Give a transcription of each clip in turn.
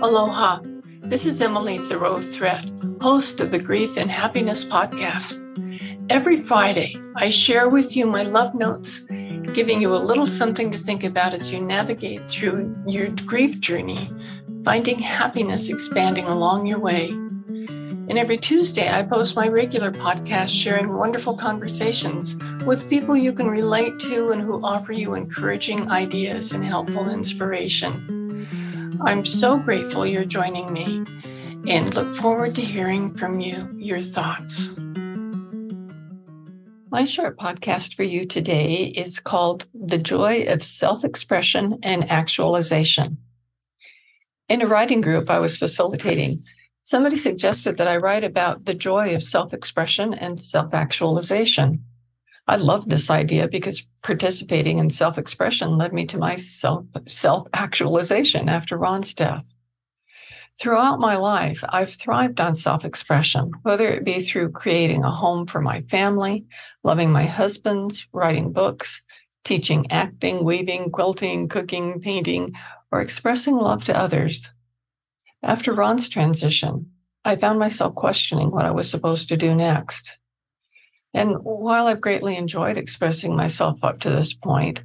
Aloha. This is Emily Thoreau-Threat, host of the Grief and Happiness podcast. Every Friday, I share with you my love notes, giving you a little something to think about as you navigate through your grief journey, finding happiness expanding along your way. And every Tuesday, I post my regular podcast sharing wonderful conversations with people you can relate to and who offer you encouraging ideas and helpful inspiration. I'm so grateful you're joining me and look forward to hearing from you, your thoughts. My short podcast for you today is called The Joy of Self-Expression and Actualization. In a writing group I was facilitating, somebody suggested that I write about the joy of self-expression and self-actualization. I loved this idea because participating in self-expression led me to my self-actualization after Ron's death. Throughout my life, I've thrived on self-expression, whether it be through creating a home for my family, loving my husband, writing books, teaching acting, weaving, quilting, cooking, painting, or expressing love to others. After Ron's transition, I found myself questioning what I was supposed to do next. And while I've greatly enjoyed expressing myself up to this point,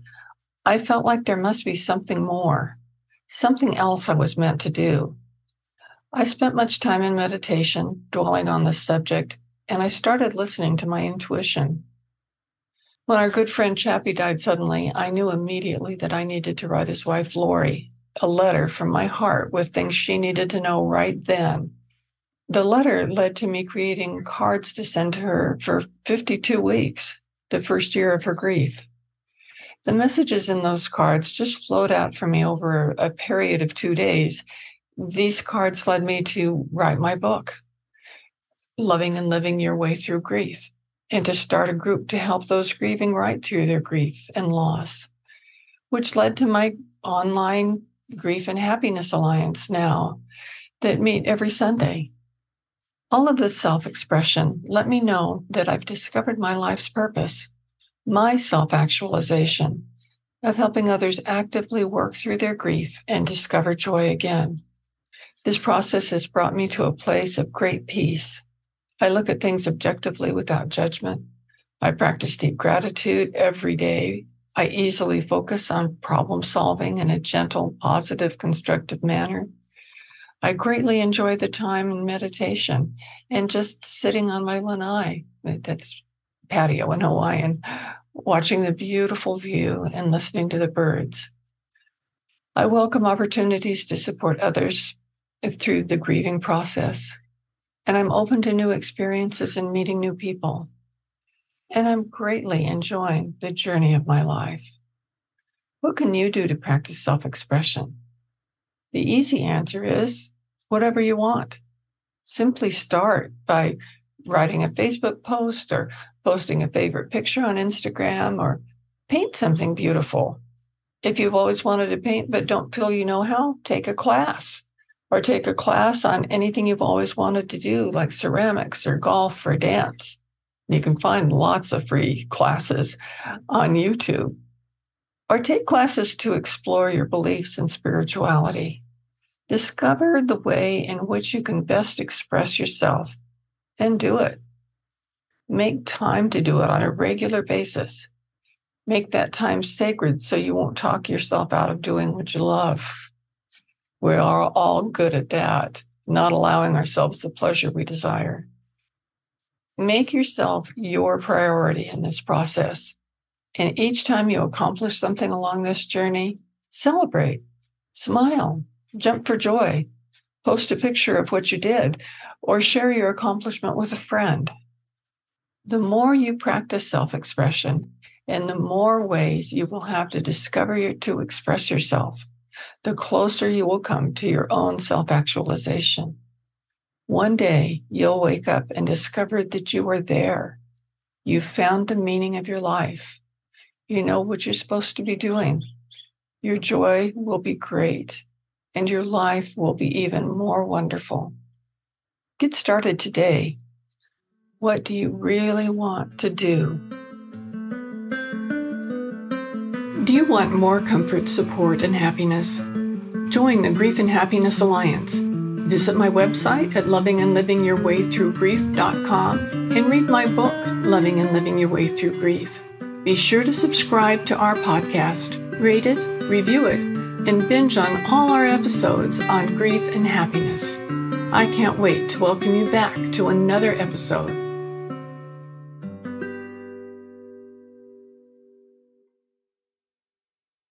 I felt like there must be something more, something else I was meant to do. I spent much time in meditation, dwelling on this subject, and I started listening to my intuition. When our good friend Chappie died suddenly, I knew immediately that I needed to write his wife, Lori, a letter from my heart with things she needed to know right then. The letter led to me creating cards to send to her for 52 weeks, the first year of her grief. The messages in those cards just flowed out for me over a period of 2 days. These cards led me to write my book, Loving and Living Your Way Through Grief, and to start a group to help those grieving right through their grief and loss, which led to my online Grief and Happiness Alliance now that meet every Sunday. All of this self-expression let me know that I've discovered my life's purpose, my self-actualization of helping others actively work through their grief and discover joy again. This process has brought me to a place of great peace. I look at things objectively without judgment. I practice deep gratitude every day. I easily focus on problem solving in a gentle, positive, constructive manner. I greatly enjoy the time in meditation and just sitting on my lanai, that's patio in Hawaiian, watching the beautiful view and listening to the birds. I welcome opportunities to support others through the grieving process, and I'm open to new experiences and meeting new people. And I'm greatly enjoying the journey of my life. What can you do to practice self-expression? The easy answer is whatever you want. Simply start by writing a Facebook post or posting a favorite picture on Instagram or paint something beautiful. If you've always wanted to paint but don't feel you know how, take a class or take a class on anything you've always wanted to do, like ceramics or golf or dance. You can find lots of free classes on YouTube. Or take classes to explore your beliefs and spirituality. Discover the way in which you can best express yourself and do it. Make time to do it on a regular basis. Make that time sacred so you won't talk yourself out of doing what you love. We are all good at that, not allowing ourselves the pleasure we desire. Make yourself your priority in this process. And each time you accomplish something along this journey, celebrate, smile, jump for joy, post a picture of what you did, or share your accomplishment with a friend. The more you practice self-expression and the more ways you will have to discover to express yourself, the closer you will come to your own self-actualization. One day, you'll wake up and discover that you are there. You've found the meaning of your life. You know what you're supposed to be doing. Your joy will be great, and your life will be even more wonderful. Get started today. What do you really want to do? Do you want more comfort, support, and happiness? Join the Grief and Happiness Alliance. Visit my website at lovingandlivingyourwaythroughgrief.com and read my book, Loving and Living Your Way Through Grief. Be sure to subscribe to our podcast, rate it, review it, and binge on all our episodes on grief and happiness. I can't wait to welcome you back to another episode